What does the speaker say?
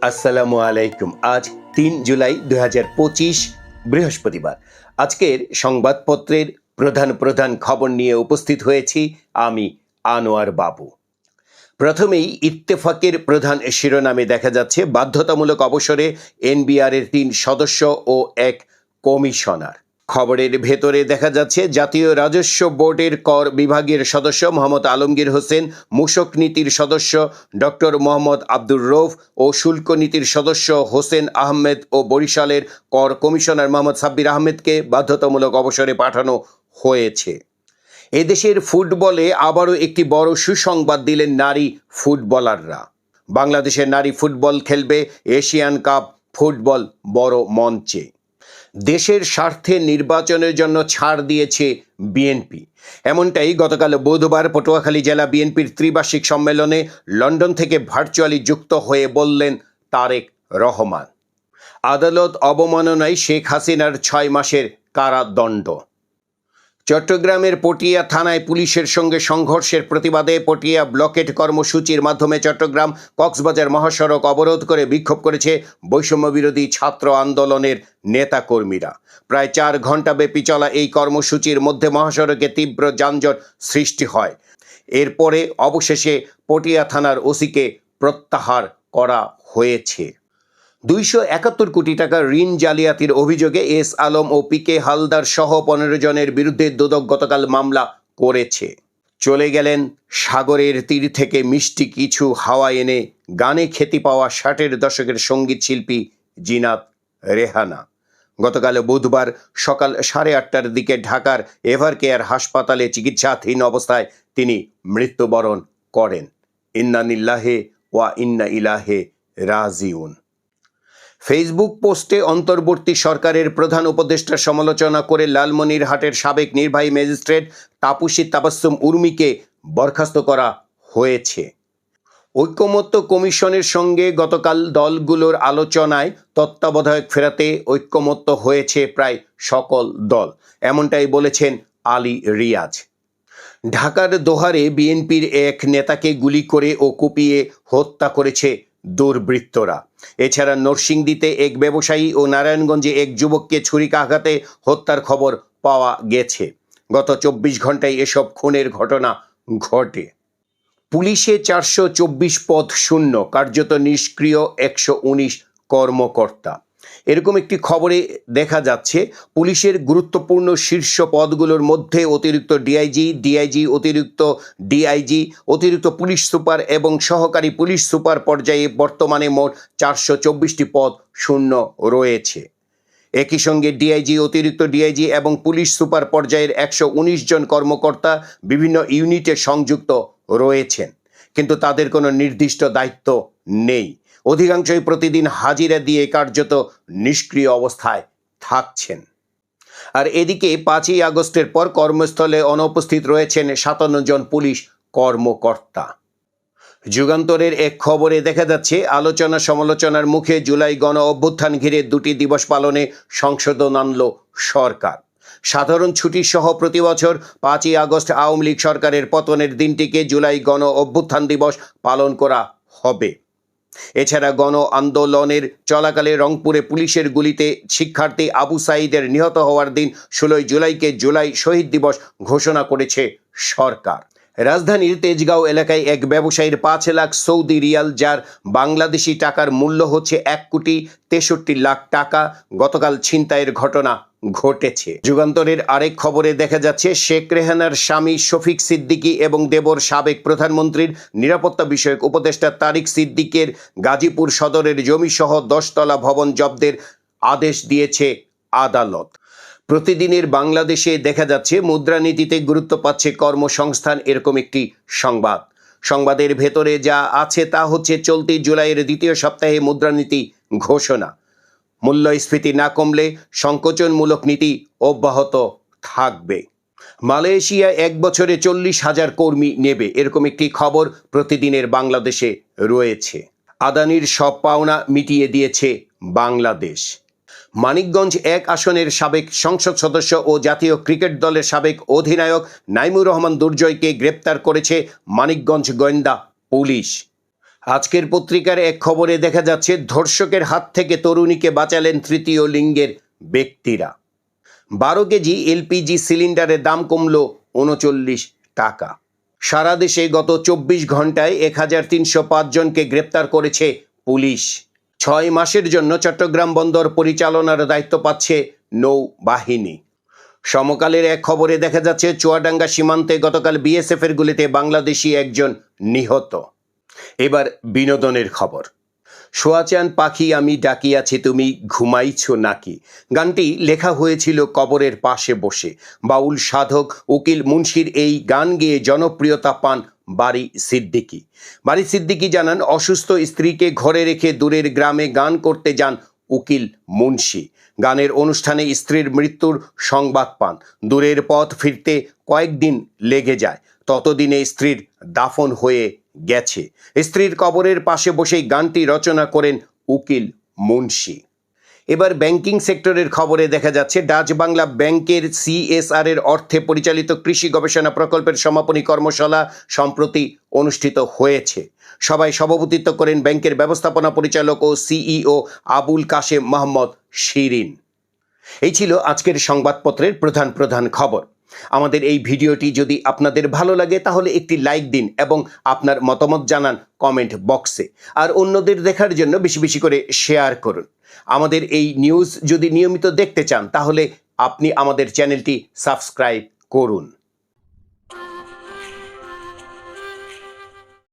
আসসালামু আলাইকুম। আজ ৩ জুলাই ২০২৫ বৃহস্পতিবার। আজকের সংবাদপত্রের প্রধান প্রধান খবর নিয়ে উপস্থিত হয়েছি আমি আনোয়ার বাবু। প্রথমেই ইত্তেফাকের প্রধান শিরোনামে দেখা যাচ্ছে বাধ্যতামূলক অবসরে এনবিআরের ৩ সদস্য ও ১ কমিশনার। খবরের ভেতরে দেখা যাচ্ছে জাতীয় রাজস্ব বোর্ডের কর বিভাগের সদস্য মোহাম্মদ আলমগীর হোসেন, মূসক নীতির সদস্য ডক্টর মোহাম্মদ আব্দুর রৌফ ও শুল্ক নীতির সদস্য হোসেন আহমেদ ও বরিশালের কর কমিশনার মোহাম্মদ সাব্বির আহমেদকে বাধ্যতামূলক অবসরে পাঠানো হয়েছে। এদেশের ফুটবলে আবারও একটি বড় সুসংবাদ দিলেন নারী ফুটবলাররা। বাংলাদেশের নারী ফুটবল খেলবে এশিয়ান কাপ ফুটবল বড় মঞ্চে। দেশের স্বার্থে নির্বাচনের জন্য ছাড় দিয়েছে বিএনপি। এমনটাই গতকাল বুধবার পটুয়াখালী জেলা বিএনপির ত্রিবার্ষিক সম্মেলনে লন্ডন থেকে ভার্চুয়ালি যুক্ত হয়ে বললেন তারেক রহমান। আদালত অবমাননায় শেখ হাসিনার ৬ মাসের কারাদণ্ড। চট্টগ্রামের পটিয়া থানায় পুলিশের সঙ্গে সংঘর্ষের প্রতিবাদে পটিয়া ব্লকেট কর্মসূচির মাধ্যমে চট্টগ্রাম কক্সবাজার মহাসড়ক অবরোধ করে বিক্ষোভ করেছে বৈষম্য বিরোধী ছাত্র আন্দোলনের নেতাকর্মীরা। প্রায় ৪ ঘণ্টাব্যাপী চলা এই কর্মসূচির মধ্যে মহাসড়কে তীব্র যানজট সৃষ্টি হয়। এরপরে অবশেষে পটিয়া থানার ওসিকে প্রত্যাহার করা হয়েছে। ২৭১ কোটি টাকা ঋণ জালিয়াতির অভিযোগে এস আলম ও পিকে হালদার সহ ১৫ জনের বিরুদ্ধে দুদক গতকাল মামলা করেছে। চলে গেলেন সাগরের তীর থেকে মিষ্টি কিছু হাওয়া এনে গানে খ্যাতি পাওয়া ৬০-এর দশকের সঙ্গীত শিল্পী জিনাত রেহানা। গতকাল বুধবার সকাল ৮:৩০টার দিকে ঢাকার এভারকেয়ার হাসপাতালে চিকিৎসাধীন অবস্থায় তিনি মৃত্যুবরণ করেন। ইন্না লিল্লাহি ওয়া ইন্না ইলাইহি রাজিউন। ফেসবুক পোস্টে অন্তর্বর্তী সরকারের প্রধান উপদেষ্টার সমালোচনা করে লালমনিরহাটের সাবেক নির্বাহী ম্যাজিস্ট্রেট তাপসী তাবাসসুম উর্মিকে বরখাস্ত করা হয়েছে। ঐক্যমত্য কমিশনের সঙ্গে গতকাল দলগুলোর আলোচনায় তত্ত্বাবধায়ক ফেরাতে ঐক্যমত্য হয়েছে প্রায় সকল দল, এমনটাই বলেছেন আলী রিয়াজ। ঢাকার দোহারে বিএনপির এক নেতাকে গুলি করে ও কুপিয়ে হত্যা করেছে দুর্বৃত্তরা। এছাড়া নরসিংদীতে এক ব্যবসায়ী ও নারায়ণগঞ্জে এক যুবককে ছুরিকাঘাতে হত্যার খবর পাওয়া গেছে। গত ২৪ ঘন্টায় এসব খুনের ঘটনা ঘটে। পুলিশে ৪২৪ পদ শূন্য, কার্যত নিষ্ক্রিয় ১১৯ কর্মকর্তা। এরকম একটি খবরে দেখা যাচ্ছে পুলিশের গুরুত্বপূর্ণ শীর্ষ পদগুলোর মধ্যে অতিরিক্ত ডিআইজি, অতিরিক্ত ডিআইজি, অতিরিক্ত পুলিশ সুপার এবং সহকারী পুলিশ সুপার পর্যায়ে বর্তমানে মোট ৪২৪টি পদ শূন্য রয়েছে। একই সঙ্গে ডিআইজি, অতিরিক্ত ডিআইজি এবং পুলিশ সুপার পর্যায়ের ১১৯ জন কর্মকর্তা বিভিন্ন ইউনিটে সংযুক্ত রয়েছেন, কিন্তু তাদের কোনো নির্দিষ্ট দায়িত্ব নেই। অধিকাংশই প্রতিদিন হাজিরা দিয়ে কার্যত নিষ্ক্রিয় অবস্থায় থাকছেন। আর এদিকে ৫ই আগস্টের পর কর্মস্থলে অনুপস্থিত রয়েছেন ৫৭ জন পুলিশ কর্মকর্তা। যুগান্তরের এক খবরে দেখা যাচ্ছে আলোচনা সমালোচনার মুখে জুলাই গণ অভ্যুত্থান ঘিরে ২টি দিবস পালনে সংশোধন আনল সরকার। সাধারণ ছুটি সহ প্রতি বছর ৫ই আগস্ট আওয়ামী লীগ সরকারের পতনের দিনটিকে জুলাই গণ অভ্যুত্থান দিবস পালন করা হবে। এছাড়া গণ আন্দোলনের চলাকালে রংপুরে পুলিশের গুলিতে শিক্ষার্থী আবু সাঈদের নিহত হওয়ার দিন ১৬ জুলাইকে জুলাই শহীদ দিবস ঘোষণা করেছে সরকার। রাজধানীর তেজগাঁও এলাকায় এক ব্যবসায়ীর ৫ লাখ সৌদি রিয়াল, যার বাংলাদেশি টাকার মূল্য হচ্ছে ১,৬৩,০০,০০০ টাকা, গতকাল ছিনতাইয়ের ঘটনা ঘটেছে। যুগান্তরের আরেক খবরে দেখা যাচ্ছে শেখ রেহানার স্বামী শফিক সিদ্দিকী এবং দেবর সাবেক প্রধানমন্ত্রীর নিরাপত্তা বিষয়ক উপদেষ্টা তারিক সিদ্দিকের গাজীপুর সদরের জমিসহ ১০ তলা ভবন জব্দের আদেশ দিয়েছে আদালত। প্রতিদিনের বাংলাদেশে দেখা যাচ্ছে মুদ্রানীতিতে গুরুত্ব পাচ্ছে কর্মসংস্থান, এরকম একটি সংবাদ। সংবাদের ভেতরে যা আছে তা হচ্ছে চলতি জুলাইয়ের দ্বিতীয় সপ্তাহে মুদ্রানীতি ঘোষণা। মূল্যস্ফীতি না কমলে সংকোচনমূলক নীতি অব্যাহত থাকবে। মালয়েশিয়া ১ বছরে ৪০,০০০ কর্মী নেবে, এরকম একটি খবর প্রতিদিনের বাংলাদেশে রয়েছে। আদানির সব পাওনা মিটিয়ে দিয়েছে বাংলাদেশ। মানিকগঞ্জ ১ আসনের সাবেক সংসদ সদস্য ও জাতীয় ক্রিকেট দলের সাবেক অধিনায়ক নাইমুর রহমান দুর্জয়কে গ্রেপ্তার করেছে মানিকগঞ্জ গোয়েন্দা পুলিশ। আজকের পত্রিকার এক খবরে দেখা যাচ্ছে ধর্ষকের হাত থেকে তরুণীকে বাঁচালেন তৃতীয় লিঙ্গের ব্যক্তিরা। 12 কেজি এলপিজি সিলিন্ডারের দাম কমল 39 টাকা। সারা দেশে গত 24 ঘন্টায় 1305 জনকে গ্রেপ্তার করেছে পুলিশ। 6 মাসের জন্য চট্টগ্রাম বন্দর পরিচালনার দায়িত্ব পাচ্ছে নৌবাহিনী। সমকালের এক খবরে দেখা যাচ্ছে চুয়াডাঙ্গা সীমান্তে গতকাল বিএসএফ এর গুলিতে বাংলাদেশি একজন নিহত। এবার বিনোদনের খবর। সোয়াচান পাখি আমি ডাকিয়াছি তুমি ঘুমাইছ নাকি গানটি লেখা হয়েছিল কবরের পাশে বসে। বাউল সাধক উকিল মুন্সির এই গান গেয়ে জনপ্রিয়তা পান বারী সিদ্দিকী জানান, অসুস্থ স্ত্রীকে ঘরে রেখে দূরের গ্রামে গান করতে যান উকিল মুন্সি। গানের অনুষ্ঠানে স্ত্রীর মৃত্যুর সংবাদ পান। দূরের পথ ফিরতে কয়েকদিন লেগে যায়, ততদিনে স্ত্রীর দাফন হয়ে গেছে। স্ত্রীর কবরের পাশে বসেই গানটি রচনা করেন উকিল মুন্সি। এবার ব্যাংকিং সেক্টরের খবরে দেখা যাচ্ছে ডাচ বাংলা ব্যাংকের সিএসআর এর অর্থে পরিচালিত কৃষি গবেষণা প্রকল্পের সমাপনী কর্মশালা সম্প্রতি অনুষ্ঠিত হয়েছে। সভায় সভাপতিত্ব করেন ব্যাংকের ব্যবস্থাপনা পরিচালক ও সিইও আবুল কাশেম মোহাম্মদ শিরিন। এই ছিল আজকের সংবাদপত্রের প্রধান খবর। আমাদের এই ভিডিওটি যদি আপনাদের ভালো লাগে তাহলে একটি লাইক দিন এবং আপনার মতামত জানান কমেন্ট বক্সে। আর অন্যদের দেখার জন্য বেশি বেশি করে শেয়ার করুন। আমাদের এই নিউজ যদি নিয়মিত দেখতে চান তাহলে আপনি আমাদের চ্যানেলটি সাবস্ক্রাইব করুন।